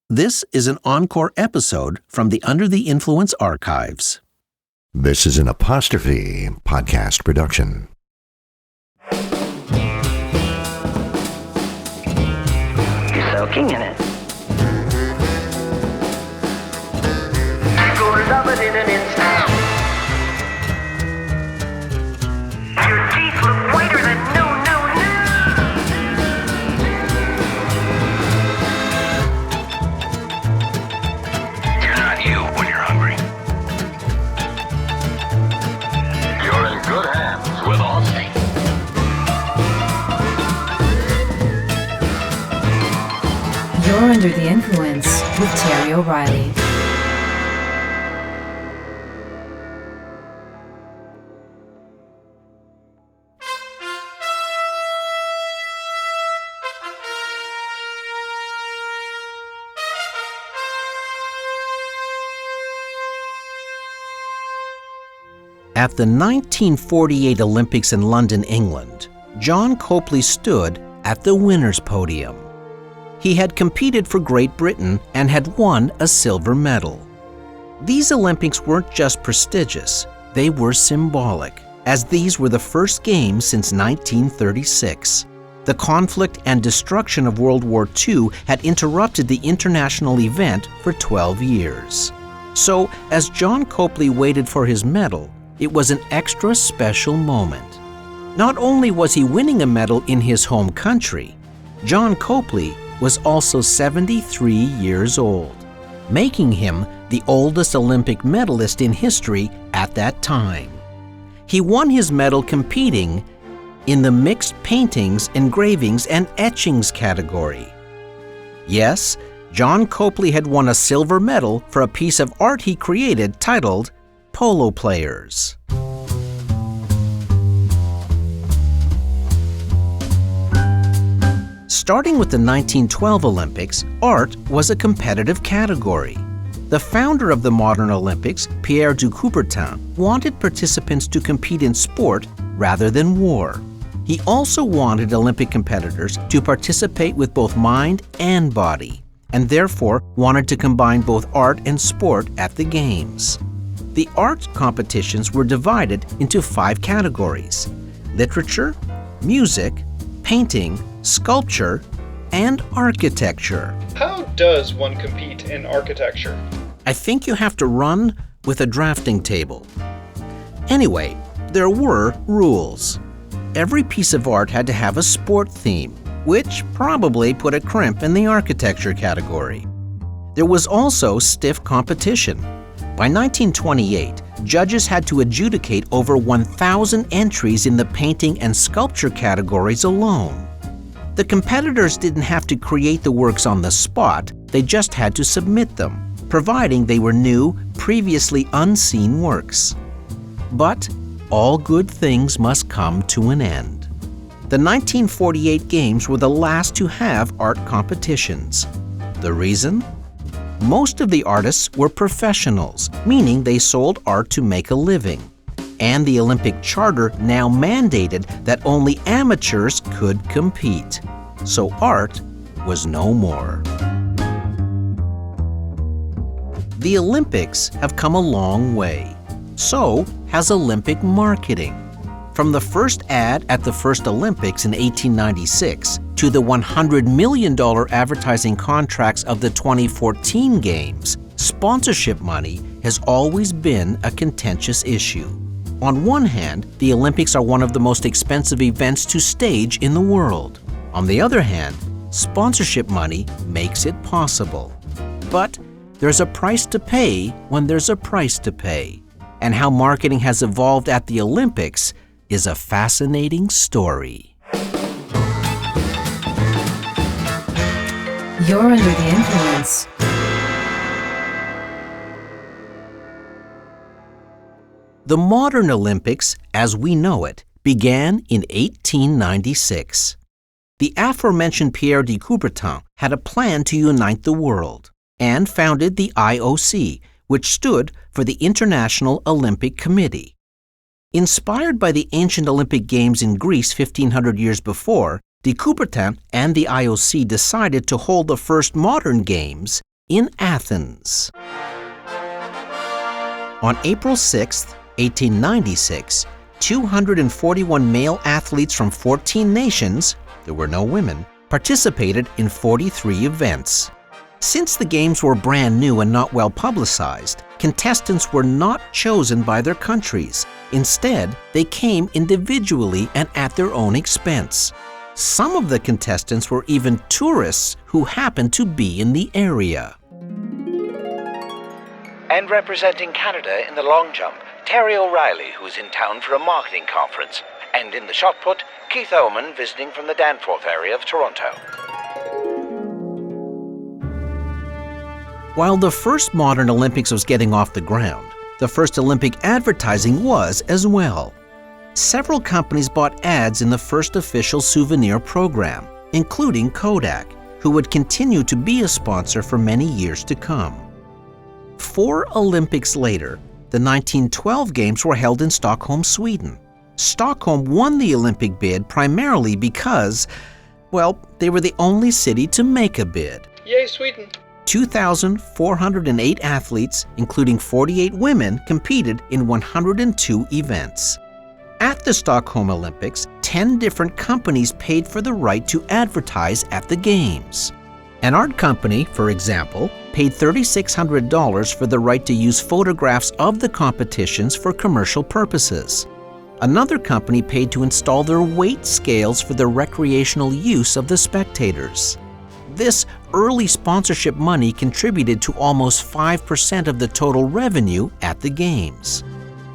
This is an encore episode from the Under the Influence archives. This is an Apostrophe podcast production. You're soaking in it. You're gonna love it in an instant. Your teeth look whiter than no. You're not you when you're hungry. You're in good hands with Austin. You're Under the Influence with Terry O'Reilly. At the 1948 Olympics in London, England, John Copley stood at the winner's podium. He had competed for Great Britain and had won a silver medal. These Olympics weren't just prestigious, they were symbolic, as these were the first games since 1936. The conflict and destruction of World War II had interrupted the international event for 12 years. So, as John Copley waited for his medal, it was an extra special moment. Not only was he winning a medal in his home country, John Copley was also 73 years old, making him the oldest Olympic medalist in history at that time. He won his medal competing in the mixed paintings, engravings, and etchings category. Yes, John Copley had won a silver medal for a piece of art he created titled Polo Players. Starting with the 1912 Olympics, art was a competitive category. The founder of the modern Olympics, Pierre de Coubertin, wanted participants to compete in sport rather than war. He also wanted Olympic competitors to participate with both mind and body, and therefore wanted to combine both art and sport at the Games. The art competitions were divided into 5 categories: literature, music, painting, sculpture, and architecture. How does one compete in architecture? I think you have to run with a drafting table. Anyway, there were rules. Every piece of art had to have a sport theme, which probably put a crimp in the architecture category. There was also stiff competition. By 1928, judges had to adjudicate over 1,000 entries in the painting and sculpture categories alone. The competitors didn't have to create the works on the spot, they just had to submit them, providing they were new, previously unseen works. But all good things must come to an end. The 1948 Games were the last to have art competitions. The reason? Most of the artists were professionals, meaning they sold art to make a living. And the Olympic Charter now mandated that only amateurs could compete. So art was no more. The Olympics have come a long way. So has Olympic marketing. From the first ad at the first Olympics in 1896 to the $100 million advertising contracts of the 2014 Games, sponsorship money has always been a contentious issue. On one hand, the Olympics are one of the most expensive events to stage in the world. On the other hand, sponsorship money makes it possible. But there's a price to pay when there's a price to pay. And how marketing has evolved at the Olympics is a fascinating story. You're Under the Influence. The modern Olympics, as we know it, began in 1896. The aforementioned Pierre de Coubertin had a plan to unite the world and founded the IOC, which stood for the International Olympic Committee. Inspired by the ancient Olympic Games in Greece 1,500 years before, de Coubertin and the IOC decided to hold the first modern Games in Athens. On April 6, 1896, 241 male athletes from 14 nations, there were no women, participated in 43 events. Since the games were brand new and not well publicized, contestants were not chosen by their countries. Instead, they came individually and at their own expense. Some of the contestants were even tourists who happened to be in the area. And representing Canada in the long jump, Terry O'Reilly, who's in town for a marketing conference. And in the shot put, Keith Oman visiting from the Danforth area of Toronto. While the first modern Olympics was getting off the ground, the first Olympic advertising was as well. Several companies bought ads in the first official souvenir program, including Kodak, who would continue to be a sponsor for many years to come. 4 Olympics later, the 1912 Games were held in Stockholm, Sweden. Stockholm won the Olympic bid primarily because, well, they were the only city to make a bid. Yay, Sweden! 2,408 athletes, including 48 women, competed in 102 events. At the Stockholm Olympics, 10 different companies paid for the right to advertise at the Games. An art company, for example, paid $3,600 for the right to use photographs of the competitions for commercial purposes. Another company paid to install their weight scales for the recreational use of the spectators. This early sponsorship money contributed to almost 5% of the total revenue at the Games.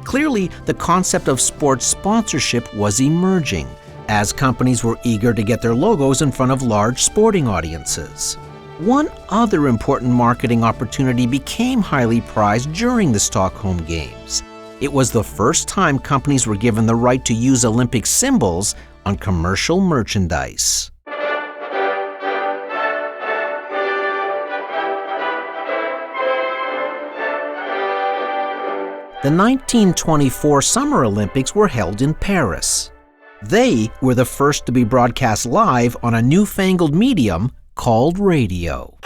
Clearly, the concept of sports sponsorship was emerging, as companies were eager to get their logos in front of large sporting audiences. One other important marketing opportunity became highly prized during the Stockholm Games. It was the first time companies were given the right to use Olympic symbols on commercial merchandise. The 1924 Summer Olympics were held in Paris. They were the first to be broadcast live on a newfangled medium called radio.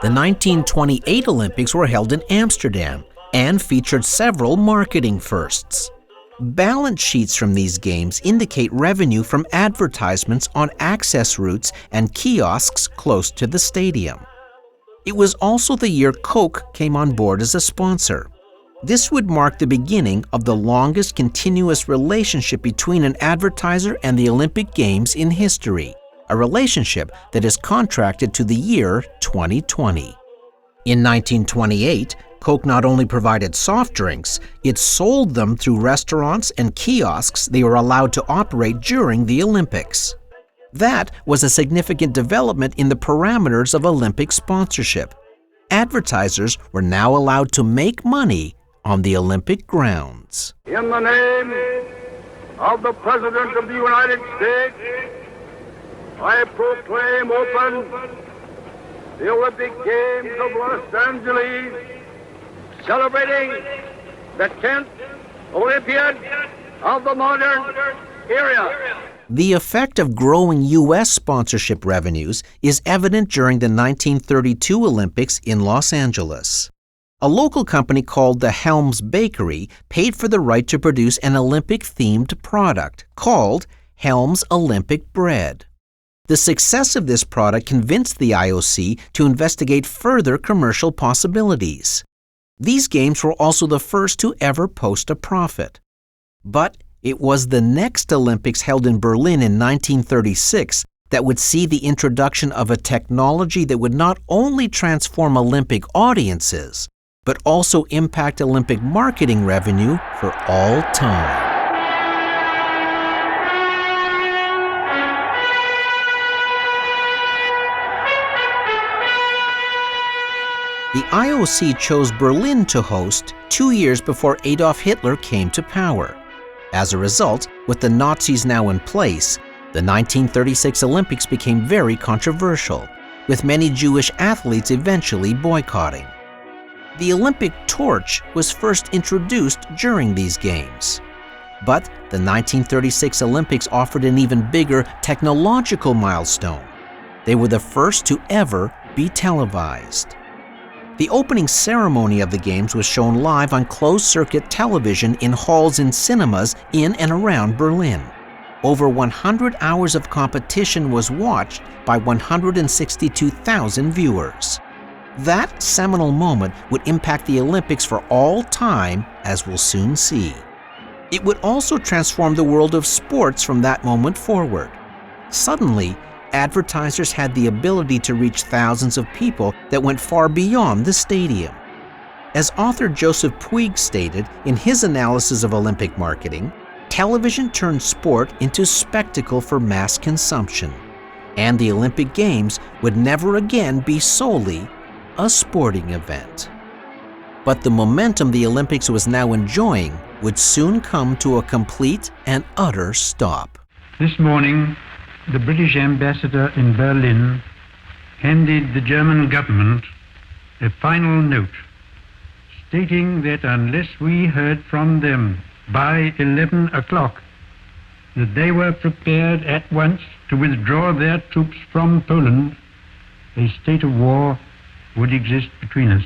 The 1928 Olympics were held in Amsterdam and featured several marketing firsts. Balance sheets from these games indicate revenue from advertisements on access routes and kiosks close to the stadium. It was also the year Coke came on board as a sponsor. This would mark the beginning of the longest continuous relationship between an advertiser and the Olympic Games in history, a relationship that is contracted to the year 2020. In 1928, Coke not only provided soft drinks, it sold them through restaurants and kiosks they were allowed to operate during the Olympics. That was a significant development in the parameters of Olympic sponsorship. Advertisers were now allowed to make money on the Olympic grounds. In the name of the President of the United States, I proclaim open the Olympic Games of Los Angeles, celebrating the 10th Olympiad of the modern era. The effect of growing U.S. sponsorship revenues is evident during the 1932 Olympics in Los Angeles. A local company called the Helms Bakery paid for the right to produce an Olympic-themed product called Helms Olympic Bread. The success of this product convinced the IOC to investigate further commercial possibilities. These games were also the first to ever post a profit. But it was the next Olympics held in Berlin in 1936 that would see the introduction of a technology that would not only transform Olympic audiences, but also impact Olympic marketing revenue for all time. The IOC chose Berlin to host 2 years before Adolf Hitler came to power. As a result, with the Nazis now in place, the 1936 Olympics became very controversial, with many Jewish athletes eventually boycotting. The Olympic torch was first introduced during these games. But the 1936 Olympics offered an even bigger technological milestone. They were the first to ever be televised. The opening ceremony of the Games was shown live on closed-circuit television in halls and cinemas in and around Berlin. Over 100 hours of competition was watched by 162,000 viewers. That seminal moment would impact the Olympics for all time, as we'll soon see. It would also transform the world of sports from that moment forward. Suddenly, advertisers had the ability to reach thousands of people that went far beyond the stadium. As author Joseph Puig stated in his analysis of Olympic marketing, television turned sport into spectacle for mass consumption, and the Olympic Games would never again be solely a sporting event. But the momentum the Olympics was now enjoying would soon come to a complete and utter stop. This morning, the British ambassador in Berlin handed the German government a final note stating that unless we heard from them by 11 o'clock, that they were prepared at once to withdraw their troops from Poland, a state of war would exist between us.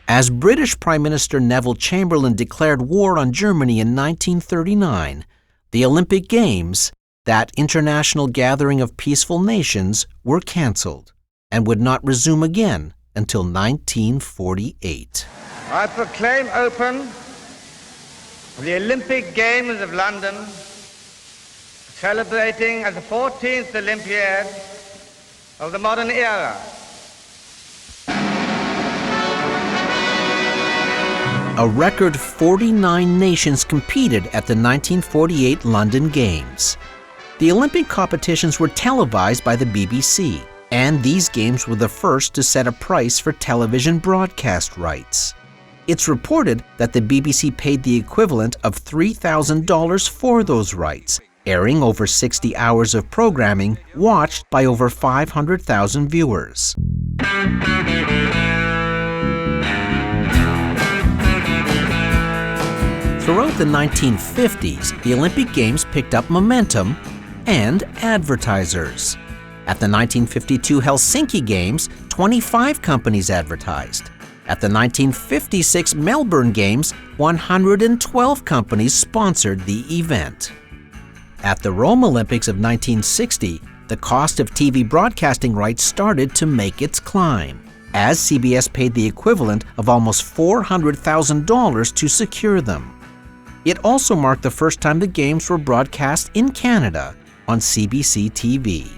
As British Prime Minister Neville Chamberlain declared war on Germany in 1939, the Olympic Games, that international gathering of peaceful nations, were cancelled and would not resume again until 1948. I proclaim open the Olympic Games of London, celebrating as the 14th Olympiad of the modern era. A record 49 nations competed at the 1948 London Games. The Olympic competitions were televised by the BBC, and these games were the first to set a price for television broadcast rights. It's reported that the BBC paid the equivalent of $3,000 for those rights, airing over 60 hours of programming watched by over 500,000 viewers. Throughout the 1950s, the Olympic Games picked up momentum and advertisers. At the 1952 Helsinki Games, 25 companies advertised. At the 1956 Melbourne Games, 112 companies sponsored the event. At the Rome Olympics of 1960, the cost of TV broadcasting rights started to make its climb, as CBS paid the equivalent of almost $400,000 to secure them. It also marked the first time the Games were broadcast in Canada on CBC TV.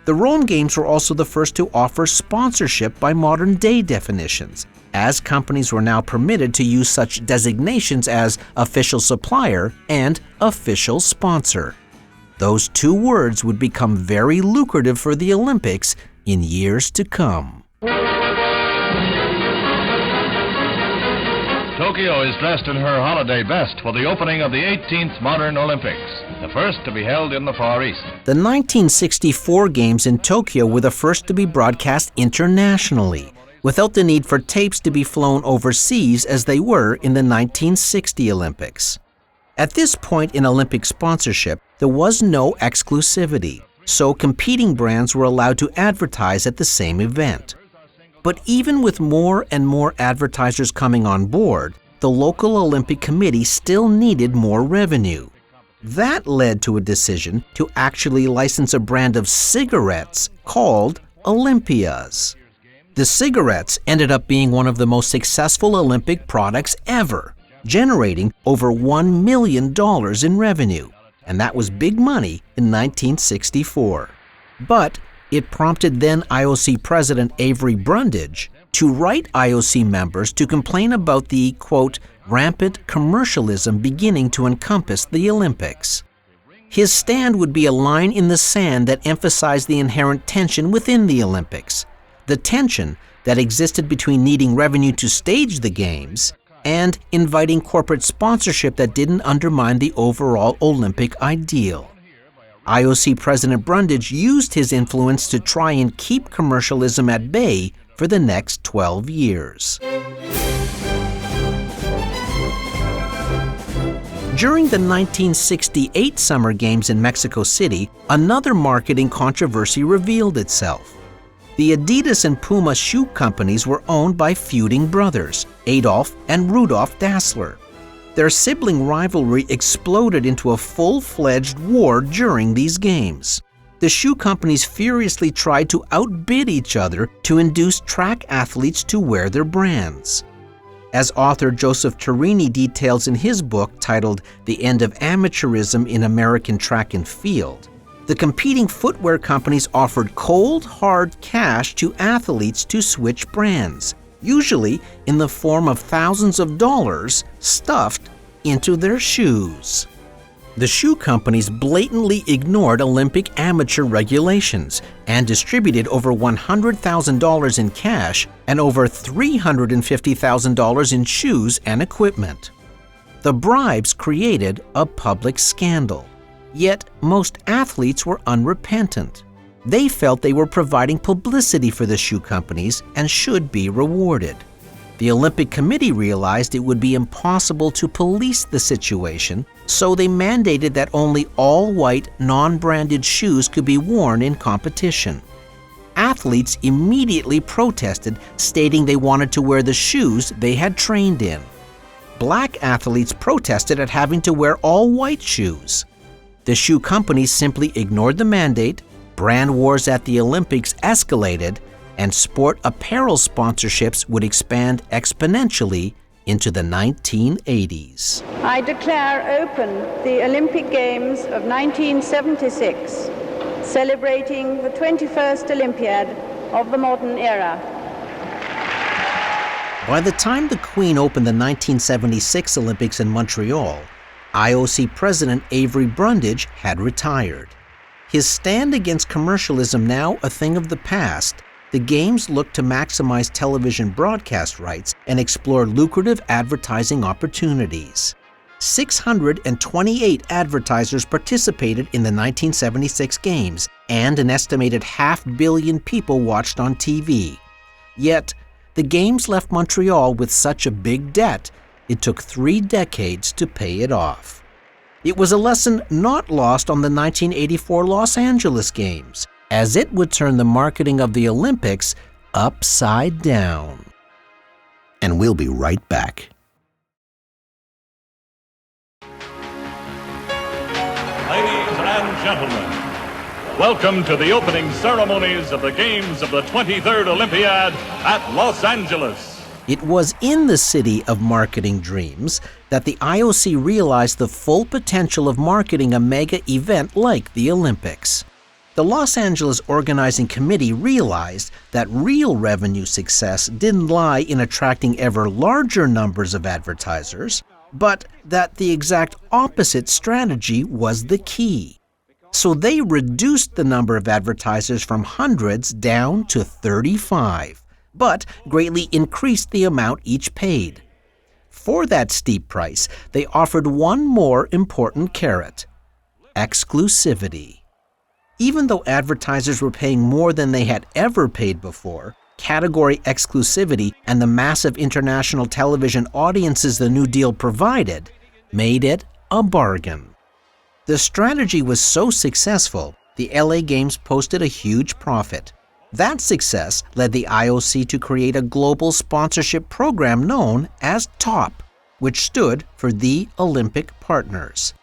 The Rome Games were also the first to offer sponsorship by modern-day definitions, as companies were now permitted to use such designations as official supplier and official sponsor. Those two words would become very lucrative for the Olympics in years to come. Tokyo is dressed in her holiday best for the opening of the 18th Modern Olympics, the first to be held in the Far East. The 1964 Games in Tokyo were the first to be broadcast internationally, without the need for tapes to be flown overseas as they were in the 1960 Olympics. At this point in Olympic sponsorship, there was no exclusivity, so competing brands were allowed to advertise at the same event. But even with more and more advertisers coming on board, the local Olympic Committee still needed more revenue. That led to a decision to actually license a brand of cigarettes called Olympias. The cigarettes ended up being one of the most successful Olympic products ever, generating over $1 million in revenue, and that was big money in 1964. But it prompted then IOC President Avery Brundage to write IOC members to complain about the, quote, rampant commercialism beginning to encompass the Olympics. His stand would be a line in the sand that emphasized the inherent tension within the Olympics, the tension that existed between needing revenue to stage the Games and inviting corporate sponsorship that didn't undermine the overall Olympic ideal. IOC President Brundage used his influence to try and keep commercialism at bay for the next 12 years. During the 1968 Summer Games in Mexico City, another marketing controversy revealed itself. The Adidas and Puma shoe companies were owned by feuding brothers, Adolf and Rudolf Dassler. Their sibling rivalry exploded into a full-fledged war during these games. The shoe companies furiously tried to outbid each other to induce track athletes to wear their brands. As author Joseph Turini details in his book titled The End of Amateurism in American Track and Field, the competing footwear companies offered cold, hard cash to athletes to switch brands, usually in the form of thousands of dollars stuffed into their shoes. The shoe companies blatantly ignored Olympic amateur regulations and distributed over $100,000 in cash and over $350,000 in shoes and equipment. The bribes created a public scandal. Yet most athletes were unrepentant. They felt they were providing publicity for the shoe companies and should be rewarded. The Olympic Committee realized it would be impossible to police the situation, so they mandated that only all-white, non-branded shoes could be worn in competition. Athletes immediately protested, stating they wanted to wear the shoes they had trained in. Black athletes protested at having to wear all-white shoes. The shoe companies simply ignored the mandate, brand wars at the Olympics escalated, and sport apparel sponsorships would expand exponentially into the 1980s. I declare open the Olympic Games of 1976, celebrating the 21st Olympiad of the modern era. By the time the Queen opened the 1976 Olympics in Montreal, IOC President Avery Brundage had retired. His stand against commercialism now a thing of the past, the Games looked to maximize television broadcast rights and explore lucrative advertising opportunities. 628 advertisers participated in the 1976 Games, and an estimated 500 million people watched on TV. Yet, the Games left Montreal with such a big debt, it took 3 decades to pay it off. It was a lesson not lost on the 1984 Los Angeles Games, as it would turn the marketing of the Olympics upside down. And we'll be right back. Ladies and gentlemen, welcome to the opening ceremonies of the Games of the 23rd Olympiad at Los Angeles. It was in the city of marketing dreams that the IOC realized the full potential of marketing a mega event like the Olympics. The Los Angeles Organizing Committee realized that real revenue success didn't lie in attracting ever larger numbers of advertisers, but that the exact opposite strategy was the key. So they reduced the number of advertisers from hundreds down to 35, but greatly increased the amount each paid. For that steep price, they offered one more important carrot: exclusivity. Even though advertisers were paying more than they had ever paid before, category exclusivity and the massive international television audiences the new deal provided made it a bargain. The strategy was so successful, the LA Games posted a huge profit. That success led the IOC to create a global sponsorship program known as TOP, which stood for the Olympic Partners.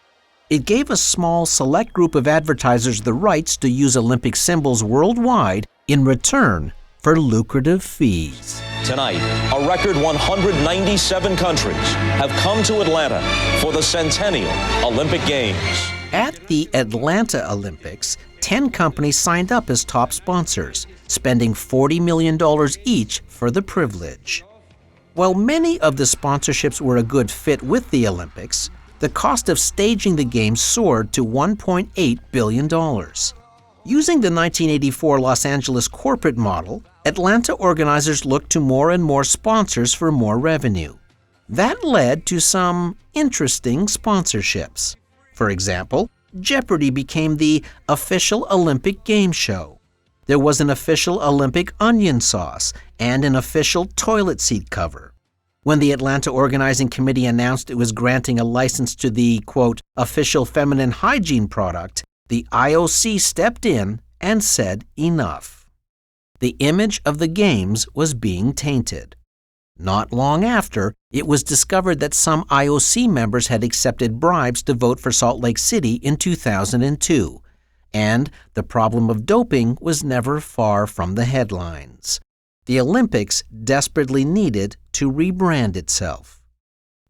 It gave a small, select group of advertisers the rights to use Olympic symbols worldwide in return for lucrative fees. Tonight, a record 197 countries have come to Atlanta for the Centennial Olympic Games. At the Atlanta Olympics, 10 companies signed up as top sponsors, spending $40 million each for the privilege. While many of the sponsorships were a good fit with the Olympics, the cost of staging the Games soared to $1.8 billion. Using the 1984 Los Angeles corporate model, Atlanta organizers looked to more and more sponsors for more revenue. That led to some interesting sponsorships. For example, Jeopardy became the official Olympic game show. There was an official Olympic onion sauce and an official toilet seat cover. When the Atlanta Organizing Committee announced it was granting a license to the, quote, official feminine hygiene product, the IOC stepped in and said enough. The image of the Games was being tainted. Not long after, it was discovered that some IOC members had accepted bribes to vote for Salt Lake City in 2002, and the problem of doping was never far from the headlines. The Olympics desperately needed to rebrand itself.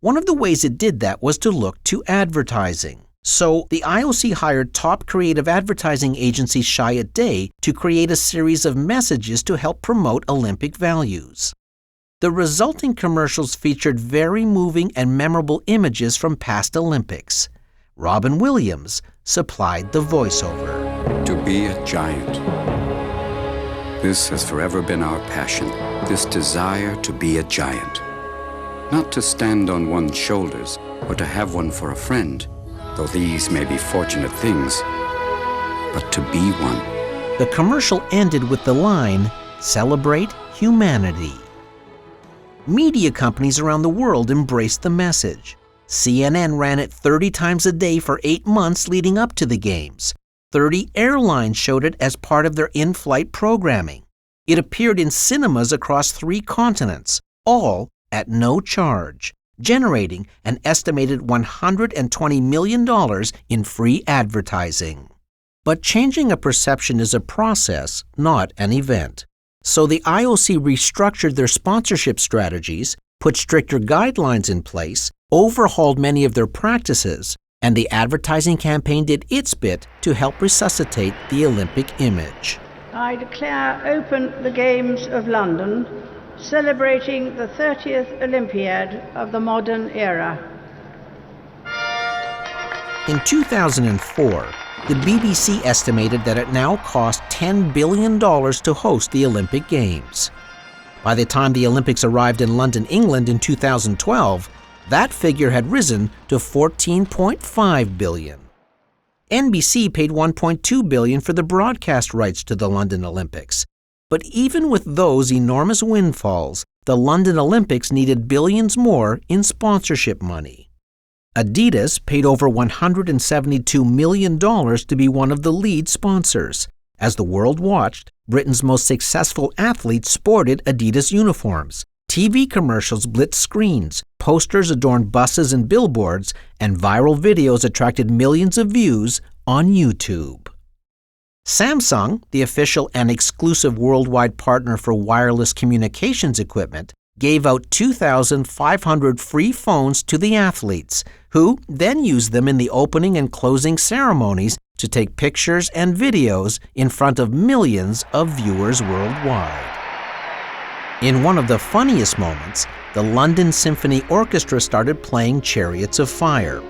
One of the ways it did that was to look to advertising. So the IOC hired top creative advertising agency Chiat Day to create a series of messages to help promote Olympic values. The resulting commercials featured very moving and memorable images from past Olympics. Robin Williams supplied the voiceover. To be a giant. This has forever been our passion, this desire to be a giant. Not to stand on one's shoulders or to have one for a friend, though these may be fortunate things, but to be one. The commercial ended with the line, "Celebrate humanity." Media companies around the world embraced the message. CNN ran it 30 times a day for 8 months leading up to the Games. 30 airlines showed it as part of their in-flight programming. It appeared in cinemas across 3 continents, all at no charge, generating an estimated $120 million in free advertising. But changing a perception is a process, not an event. So the IOC restructured their sponsorship strategies, put stricter guidelines in place, overhauled many of their practices, and the advertising campaign did its bit to help resuscitate the Olympic image. I declare open the Games of London, celebrating the 30th Olympiad of the modern era. In 2004, the BBC estimated that it now cost $10 billion to host the Olympic Games. By the time the Olympics arrived in London, England in 2012, that figure had risen to $14.5 billion. NBC paid $1.2 billion for the broadcast rights to the London Olympics. But even with those enormous windfalls, the London Olympics needed billions more in sponsorship money. Adidas paid over $172 million to be one of the lead sponsors. As the world watched, Britain's most successful athletes sported Adidas uniforms. TV commercials blitzed screens, posters adorned buses and billboards, and viral videos attracted millions of views on YouTube. Samsung, the official and exclusive worldwide partner for wireless communications equipment, gave out 2,500 free phones to the athletes, who then used them in the opening and closing ceremonies to take pictures and videos in front of millions of viewers worldwide. In one of the funniest moments, the London Symphony Orchestra started playing Chariots of Fire.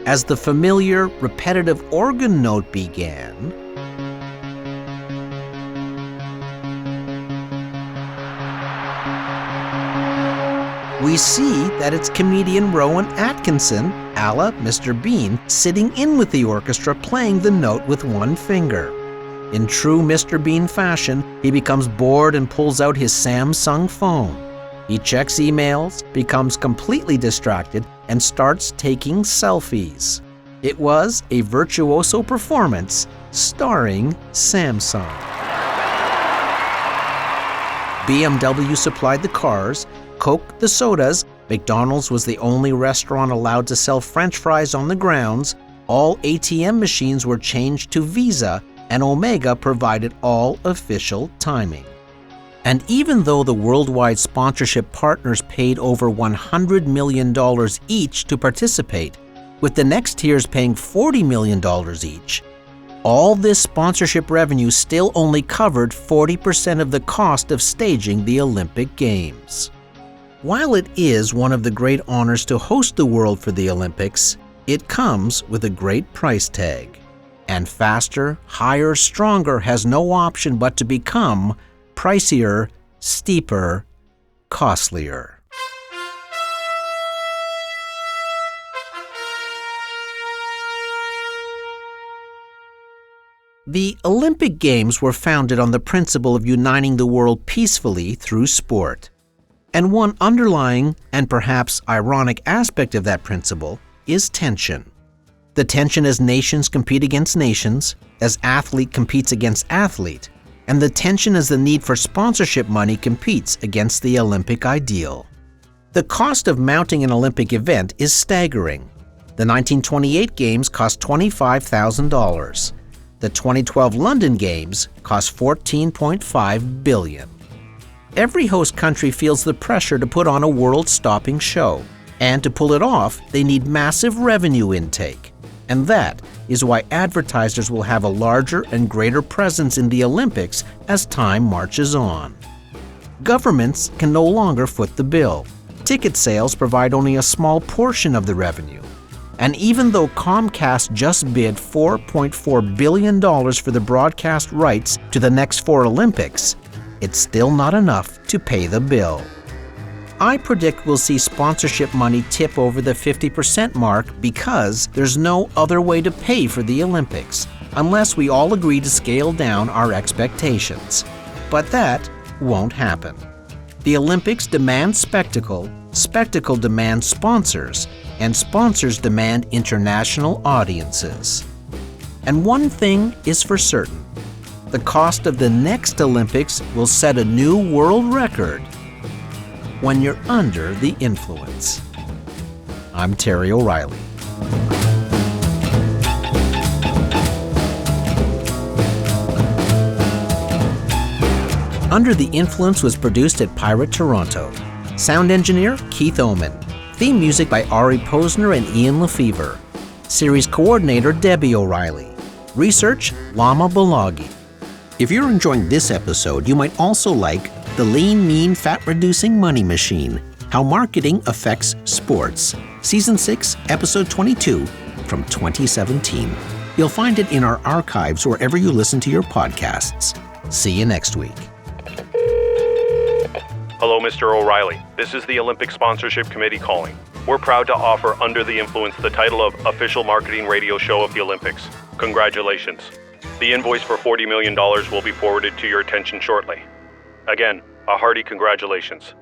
As the familiar, repetitive organ note began, we see that it's comedian Rowan Atkinson, a la Mr. Bean, sitting in with the orchestra playing the note with one finger. In true Mr. Bean fashion, he becomes bored and pulls out his Samsung phone. He checks emails, becomes completely distracted, and starts taking selfies. It was a virtuoso performance starring Samsung. BMW supplied the cars, Coke the sodas, McDonald's was the only restaurant allowed to sell French fries on the grounds, all ATM machines were changed to Visa, and Omega provided all official timing. And even though the worldwide sponsorship partners paid over $100 million each to participate, with the next tiers paying $40 million each, all this sponsorship revenue still only covered 40% of the cost of staging the Olympic Games. While it is one of the great honors to host the world for the Olympics, it comes with a great price tag. And faster, higher, stronger has no option but to become pricier, steeper, costlier. The Olympic Games were founded on the principle of uniting the world peacefully through sport. And one underlying and perhaps ironic aspect of that principle is tension. The tension as nations compete against nations, as athlete competes against athlete, and the tension as the need for sponsorship money competes against the Olympic ideal. The cost of mounting an Olympic event is staggering. The 1928 Games cost $25,000. The 2012 London Games cost $14.5 billion. Every host country feels the pressure to put on a world-stopping show, and to pull it off, they need massive revenue intake. And that is why advertisers will have a larger and greater presence in the Olympics as time marches on. Governments can no longer foot the bill. Ticket sales provide only a small portion of the revenue. And even though Comcast just bid $4.4 billion for the broadcast rights to the next 4 Olympics, it's still not enough to pay the bill. I predict we'll see sponsorship money tip over the 50% mark because there's no other way to pay for the Olympics, unless we all agree to scale down our expectations. But that won't happen. The Olympics demand spectacle, spectacle demands sponsors, and sponsors demand international audiences. And one thing is for certain. The cost of the next Olympics will set a new world record when you're under the influence. I'm Terry O'Reilly. Under the Influence was produced at Pirate Toronto. Sound engineer Keith Oman. Theme music by Ari Posner and Ian Lefevre. Series coordinator Debbie O'Reilly. Research Lama Balagi. If you're enjoying this episode, you might also like The Lean, Mean, Fat-Reducing Money Machine, How Marketing Affects Sports, Season 6, Episode 22, from 2017. You'll find it in our archives wherever you listen to your podcasts. See you next week. Hello, Mr. O'Reilly. This is the Olympic Sponsorship Committee calling. We're proud to offer Under the Influence the title of Official Marketing Radio Show of the Olympics. Congratulations. The invoice for $40 million will be forwarded to your attention shortly. Again, a hearty congratulations.